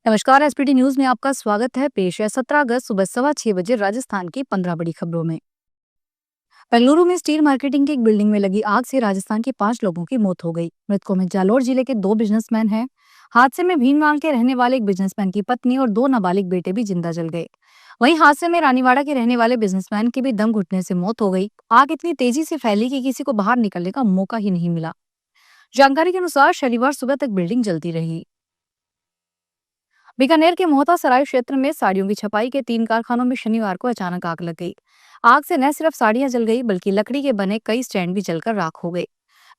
नमस्कार। SPT news में आपका स्वागत है। पेश है 17 अगस्त सुबह 6:15 राजस्थान की 15 बड़ी खबरों में। बेंगलुरु में स्टील मार्केटिंग की एक बिल्डिंग में लगी आग से राजस्थान के 5 लोगों की मौत हो गई। मृतकों में जालोर जिले के 2 बिजनेसमैन हैं। हादसे में भीनमाल के रहने वाले एक बिजनेसमैन की पत्नी और 2 नाबालिग बेटे भी जिंदा जल गए। वहीं हादसे में रानीवाड़ा के रहने वाले बिजनेसमैन की भी दम घुटने से मौत हो गई। आग इतनी तेजी से फैली कि किसी को बाहर निकलने का मौका ही नहीं मिला। जानकारी के अनुसार शनिवार सुबह तक बिल्डिंग जलती रही। बीकानेर के मोहता सराय क्षेत्र में साड़ियों की छपाई के 3 कारखानों में शनिवार को अचानक आग लग गई। आग से न सिर्फ साड़ियां जल गई बल्कि लकड़ी के बने कई स्टैंड भी जलकर राख हो गए।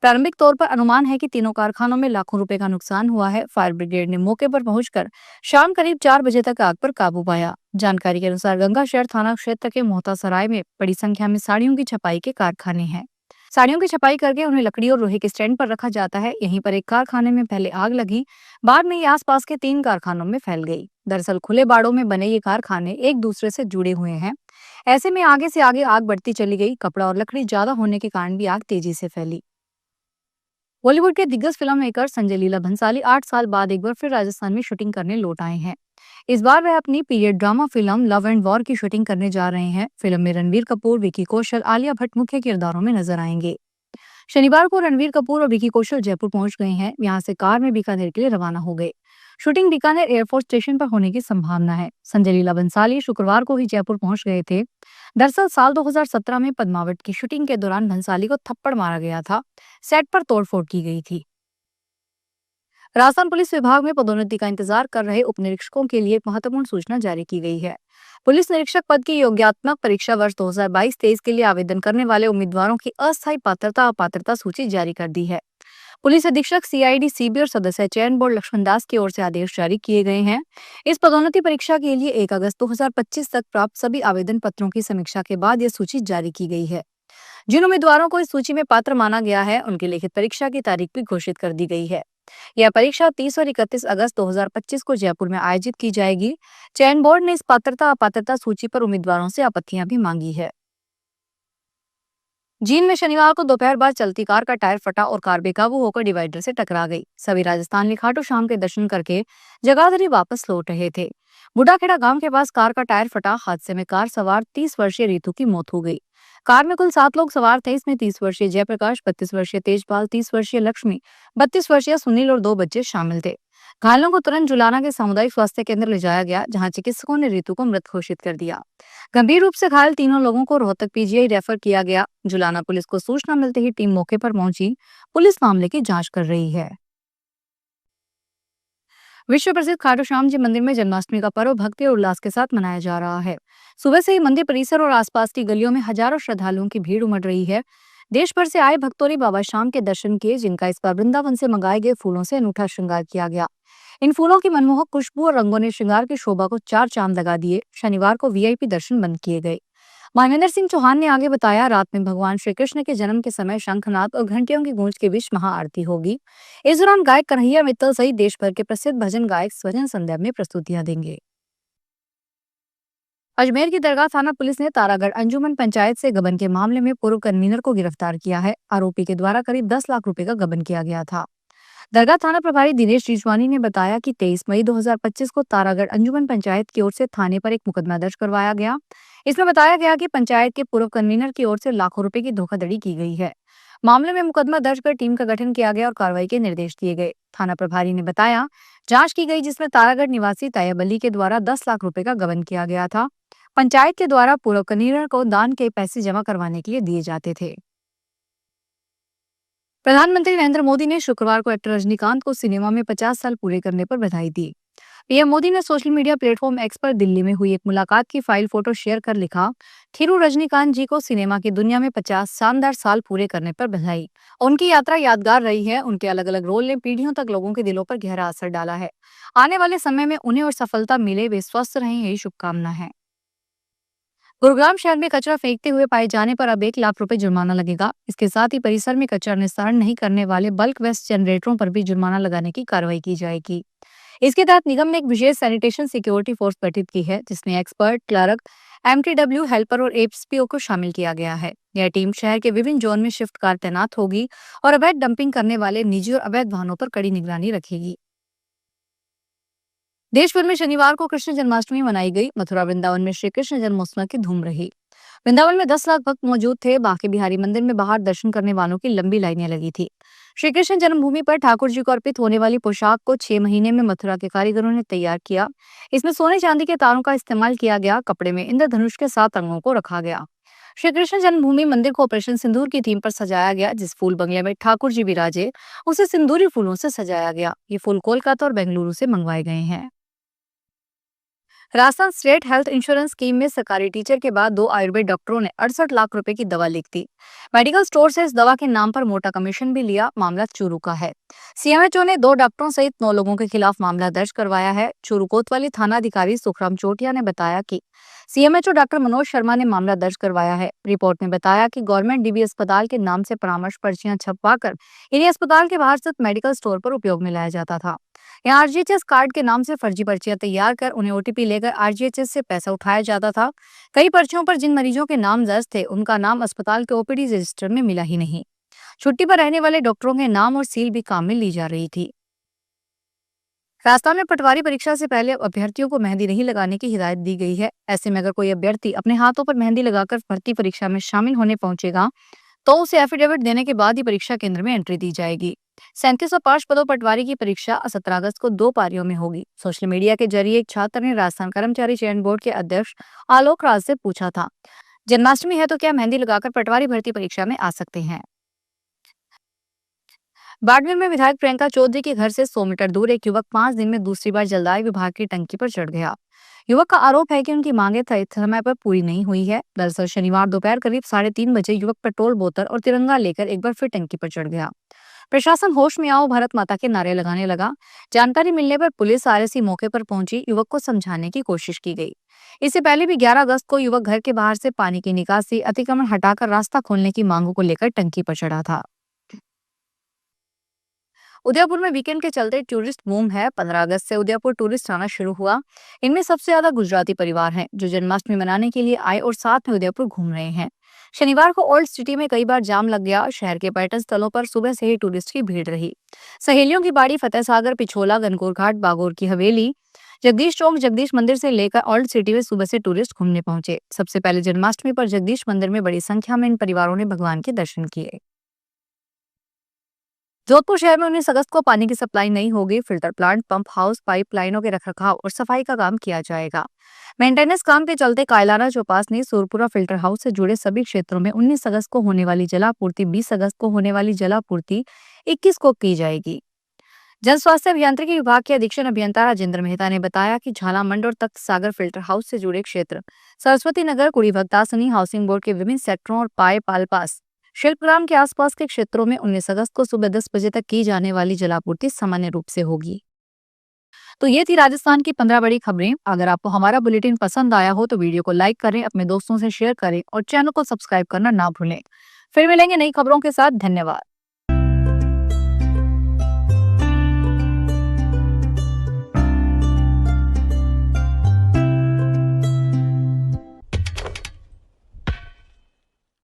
प्रारंभिक तौर पर अनुमान है कि तीनों कारखानों में लाखों रुपए का नुकसान हुआ है। फायर ब्रिगेड ने मौके पर पहुंचकर शाम करीब 4 बजे तक आग पर काबू पाया। जानकारी के अनुसार गंगा शहर थाना क्षेत्र के मोहता सराय में बड़ी संख्या में साड़ियों की छपाई के कारखाने हैं। साड़ियों की छपाई करके उन्हें लकड़ी और लोहे के स्टैंड पर रखा जाता है। यहीं पर एक कारखाने में पहले आग लगी, बाद में ये आसपास के 3 कारखानों में फैल गई। दरअसल खुले बाड़ों में बने ये कारखाने एक दूसरे से जुड़े हुए हैं। ऐसे में आगे से आगे आग बढ़ती चली गई। कपड़ा और लकड़ी ज्यादा होने के कारण भी आग तेजी से फैली। बॉलीवुड के दिग्गज फिल्म मेकर संजय लीला भंसाली 8 साल बाद एक बार फिर राजस्थान में शूटिंग करने लौट आए हैं। इस बार वह अपनी period drama film love and war की शूटिंग करने जा रहे हैं। फिल्म में रणवीर कपूर, विकी कौशल, आलिया भट्ट मुख्य किरदारों में नजर आएंगे। शनिवार को रणवीर कपूर और विकी कौशल जयपुर पहुंच गए हैं। यहां से कार में बीकानेर के लिए रवाना हो गए। शूटिंग बीकानेर एयरफोर्स स्टेशन पर होने की संभावना है। संजय लीला बंसाली शुक्रवार को ही जयपुर पहुंच गए थे। दरअसल साल 2017 में पद्मावत की शूटिंग के दौरान बंसाली को थप्पड़ मारा गया था। सेट पर तोड़फोड़ की गई थी। राजस्थान पुलिस विभाग में पदोन्नति का इंतजार कर रहे उप निरीक्षकों के लिए एक महत्वपूर्ण सूचना जारी की गई है। पुलिस निरीक्षक पद की योग्यात्मक परीक्षा वर्ष 2022-23 के लिए आवेदन करने वाले उम्मीदवारों की अस्थायी पात्रता अपात्रता सूची जारी कर दी है। पुलिस अधीक्षक सीआईडी सीबी और सदस्य चयन बोर्ड लक्ष्मण दास की ओर से आदेश जारी किए गए हैं। इस पदोन्नति परीक्षा के लिए 1 अगस्त 2025 तक प्राप्त सभी आवेदन पत्रों की समीक्षा के बाद यह सूची जारी की गई है। जिन उम्मीदवारों को इस सूची में पात्र माना गया है उनकी लिखित परीक्षा की तारीख भी घोषित कर दी गई है। यह परीक्षा 30 और 31 अगस्त 2025 को जयपुर में आयोजित की जाएगी। चयन बोर्ड ने इस पात्रता अपात्रता सूची पर उम्मीदवारों से आपत्तियां भी मांगी है। जींद में शनिवार को दोपहर बाद चलती कार का टायर फटा और कार बेकाबू होकर डिवाइडर से टकरा गई। सभी राजस्थान खाटू श्याम के दर्शन करके जगाधरी वापस लौट रहे थे। बुढ़ाखेड़ा गांव के पास कार का टायर फटा। हादसे में कार सवार 30 वर्षीय रितु की मौत हो गई। कार में कुल 7 लोग सवार थे। इसमें 30 वर्षीय जयप्रकाश, 32 वर्षीय तेजपाल, 30 वर्षीय लक्ष्मी, 32 वर्षीय सुनील और 2 बच्चे शामिल थे। घायलों को तुरंत जुलाना के सामुदायिक स्वास्थ्य केंद्र ले जाया गया, जहां चिकित्सकों ने रितु को मृत घोषित कर दिया। गंभीर रूप से घायल तीनों लोगों को रोहतक पीजीआई रेफर किया गया। जुलाना पुलिस को सूचना मिलते ही टीम मौके पर पहुंची। पुलिस मामले की जांच कर रही है। विश्व प्रसिद्ध खाटू श्याम जी मंदिर में जन्माष्टमी का पर्व भक्ति और उल्लास के साथ मनाया जा रहा है। सुबह से ही मंदिर परिसर और आसपास की गलियों में हजारों श्रद्धालुओं की भीड़ उमड़ रही है। देश भर से आए भक्तों ने बाबा श्याम के दर्शन किए, जिनका इस बार वृंदावन से मंगाए गए फूलों से अनूठा श्रृंगार किया गया। इन फूलों की मनमोहक खुशबू और रंगों ने श्रृंगार की शोभा को 4 चांद लगा दिए। शनिवार को वीआईपी दर्शन बंद किए गए। महेंद्र सिंह चौहान ने आगे बताया, रात में भगवान श्री कृष्ण के जन्म के समय शंखनाद और घंटियों की गूंज के बीच महाआरती होगी। इस दौरान गायक कन्हैया मित्तल सहित देश भर के प्रसिद्ध भजन गायक स्वजन संध्या में प्रस्तुतियां देंगे। अजमेर की दरगाह थाना पुलिस ने तारागढ़ अंजुमन पंचायत से गबन के मामले में पूर्व कन्वीनर को गिरफ्तार किया है। आरोपी के द्वारा करीब 10 लाख रुपए का गबन किया गया था। दरगाह थाना प्रभारी दिनेश रिजवानी ने बताया कि 23 मई 2025 को तारागढ़ अंजुमन पंचायत की ओर से थाने पर एक मुकदमा दर्ज करवाया गया। इसमें बताया गया कि पंचायत के पूर्व कन्वीनर की ओर से लाखों रुपए की धोखाधड़ी की गई है। मामले में मुकदमा दर्ज कर टीम का गठन किया गया और कार्रवाई के निर्देश दिए गए। थाना प्रभारी ने बताया, जांच की गई जिसमें तारागढ़ निवासी तैयब अली के द्वारा 10 लाख रुपए का गबन किया गया था। पंचायत के द्वारा पूर्व कन्वीनर को दान के पैसे जमा करवाने के लिए दिए जाते थे। प्रधानमंत्री नरेंद्र मोदी ने शुक्रवार को एक्टर रजनीकांत को सिनेमा में 50 साल पूरे करने पर बधाई दी। पीएम मोदी ने सोशल मीडिया प्लेटफॉर्म एक्स पर दिल्ली में हुई एक मुलाकात की फाइल फोटो शेयर कर लिखा, थिरू रजनीकांत जी को सिनेमा की दुनिया में 50 शानदार साल पूरे करने पर बधाई। उनकी यात्रा यादगार रही है। उनके अलग अलग रोल ने पीढ़ियों तक लोगों के दिलों पर गहरा असर डाला है। आने वाले समय में उन्हें और सफलता मिले, वे स्वस्थ रहें, यही शुभकामना है। गुरुग्राम शहर में कचरा फेंकते हुए पाए जाने पर अब 1 लाख रुपए जुर्माना लगेगा। इसके साथ ही परिसर में कचरा निस्तारण नहीं करने वाले बल्क वेस्ट जनरेटरों पर भी जुर्माना लगाने की कार्रवाई की जाएगी। इसके तहत निगम ने एक विशेष सैनिटेशन सिक्योरिटी फोर्स गठित की है, जिसमें एक्सपर्ट, क्लर्क, एमटीडब्ल्यू हेल्पर और एपीओ को शामिल किया गया है। यह टीम शहर के विभिन्न जोन में शिफ्ट कार तैनात होगी और अवैध डंपिंग करने वाले निजी और अवैध वाहनों पर कड़ी निगरानी रखेगी। देश भर में शनिवार को कृष्ण जन्माष्टमी मनाई गई। मथुरा वृंदावन में श्री कृष्ण जन्मोत्सव की धूम रही। वृंदावन में 10 लाख भक्त मौजूद थे। बांके बिहारी मंदिर में बाहर दर्शन करने वालों की लंबी लाइनें लगी थी। श्री कृष्ण जन्मभूमि पर ठाकुर जी को अर्पित होने वाली पोशाक को 6 महीने में मथुरा के कारीगरों ने तैयार किया। इसमें सोने चांदी के तारों का इस्तेमाल किया गया। कपड़े में इंद्रधनुष के 7 रंगों को रखा गया। श्री कृष्ण जन्मभूमि मंदिर को ऑपरेशन सिंदूर की थीम पर सजाया गया। जिस फूल बंगले में ठाकुर जी विराजे उसे सिंदूरी फूलों से सजाया गया। ये फूल कोलकाता और बेंगलुरु से मंगवाए गए हैं। Rajasthan state health insurance scheme में सरकारी टीचर के बाद 2 आयुर्वेद डॉक्टरों ने 68 लाख रुपए की दवा लिख दी। मेडिकल स्टोर से इस दवा के नाम पर मोटा कमीशन भी लिया। मामला चूरू का है। सीएमएचओ ने 2 डॉक्टरों सहित 9 लोगों के खिलाफ मामला दर्ज करवाया है। चूरू कोतवाली थाना अधिकारी सुखराम चोटिया ने बताया कि सीएमएचओ डॉक्टर मनोज शर्मा ने मामला दर्ज करवाया है। रिपोर्ट में बताया कि गवर्नमेंट डीबी अस्पताल के नाम से परामर्श पर्चियां छपवाकर इन्हें अस्पताल के बाहर स्थित मेडिकल स्टोर पर उपयोग में लाया जाता था। यहाँ आरजीएचएस कार्ड के नाम से फर्जी पर्चियां तैयार कर उन्हें ओटीपी लेकर आरजीएचएस से पैसा उठाया जाता था। कई पर्चियों पर जिन मरीजों के नाम दर्ज थे उनका नाम अस्पताल के ओपीडी रजिस्टर में मिला ही नहीं। छुट्टी पर रहने वाले डॉक्टरों के नाम और सील भी काम में ली जा रही थी। राजस्थान में पटवारी परीक्षा से पहले अभ्यर्थियों को मेहंदी नहीं लगाने की हिदायत दी गई है। ऐसे में अगर कोई अभ्यर्थी अपने हाथों पर मेहंदी लगाकर भर्ती परीक्षा में शामिल होने पहुंचेगा तो उसे एफिडेविट देने के बाद ही परीक्षा केंद्र में एंट्री दी जाएगी। 37 और 5 पदों पटवारी की परीक्षा 17 अगस्त को 2 पारियों में होगी। सोशल मीडिया के जरिए एक छात्र ने राजस्थान कर्मचारी चयन बोर्ड के अध्यक्ष आलोक राज से पूछा था, जन्माष्टमी है तो क्या मेहंदी लगाकर पटवारी भर्ती परीक्षा में आ सकते हैं। बाड़मेर में विधायक प्रियंका चौधरी के घर से 100 मीटर दूर एक युवक 5 दिन में दूसरी बार जलदाय विभाग की टंकी पर चढ़ गया। युवक का आरोप है कि उनकी मांगे तय समय पर पूरी नहीं हुई है। दरअसल शनिवार दोपहर करीब 3:30 बजे युवक पेट्रोल बोतल और तिरंगा लेकर एक बार फिर टंकी पर चढ़ गया। प्रशासन होश में आओ भारत माता के नारे लगाने लगा। जानकारी मिलने पर पुलिस आरएसी मौके पर पहुंची। युवक को समझाने की कोशिश की गई। इससे पहले भी 11 अगस्त को युवक घर के बाहर से पानी की निकासी अतिक्रमण हटाकर रास्ता खोलने की मांगों को लेकर टंकी पर चढ़ा था। उदयपुर में वीकेंड के चलते टूरिस्ट बूम है। 15 अगस्त से उदयपुर टूरिस्ट आना शुरू हुआ। इनमें सबसे ज्यादा गुजराती परिवार हैं जो जन्माष्टमी मनाने के लिए आए और साथ में उदयपुर घूम रहे हैं। शनिवार को ओल्ड सिटी में कई बार जाम लग गया। शहर के पर्यटन स्थलों पर सुबह से ही टूरिस्ट की भीड़ रही। सहेलियों की बाड़ी फतेह सागर, पिछोला, गनकोर घाट, बागोर की हवेली, जगदीश चौक, जगदीश मंदिर से लेकर ओल्ड सिटी में सुबह से टूरिस्ट घूमने पहुंचे। सबसे पहले जन्माष्टमी पर जगदीश मंदिर में बड़ी संख्या में इन परिवारों ने भगवान के दर्शन किए। जोधपुर शहर में 19 अगस्त को पानी की सप्लाई नहीं होगी। Filter plant, pump house, pipe लाइनों के रखरखाव और सफाई का काम किया जाएगा। मेंटेनेंस काम के चलते कायलाना, चौपासनी, सूरपुरा फिल्टर हाउस से जुड़े सभी क्षेत्रों में 19 अगस्त को होने वाली जलापूर्ति, 20 अगस्त को होने वाली जलापूर्ति 21 को की जाएगी। जन स्वास्थ्य अभियांत्रिकी विभाग के अधीक्षण अभियंता राजेंद्र मेहता ने बताया कि झालामंड और तख्त सागर फिल्टर हाउस से जुड़े क्षेत्र, सरस्वती नगर, कुड़ी भक्तासनी, हाउसिंग बोर्ड के विभिन्न सेक्टरों और पाए पालपास शिल्पग्राम के आसपास के क्षेत्रों में 19 अगस्त को सुबह 10 बजे तक की जाने वाली जलापूर्ति सामान्य रूप से होगी। तो ये थी राजस्थान की 15 बड़ी खबरें। अगर आपको हमारा बुलेटिन पसंद आया हो तो वीडियो को लाइक करें, अपने दोस्तों से शेयर करें और चैनल को सब्सक्राइब करना ना भूलें। फिर मिलेंगे नई खबरों के साथ। धन्यवाद।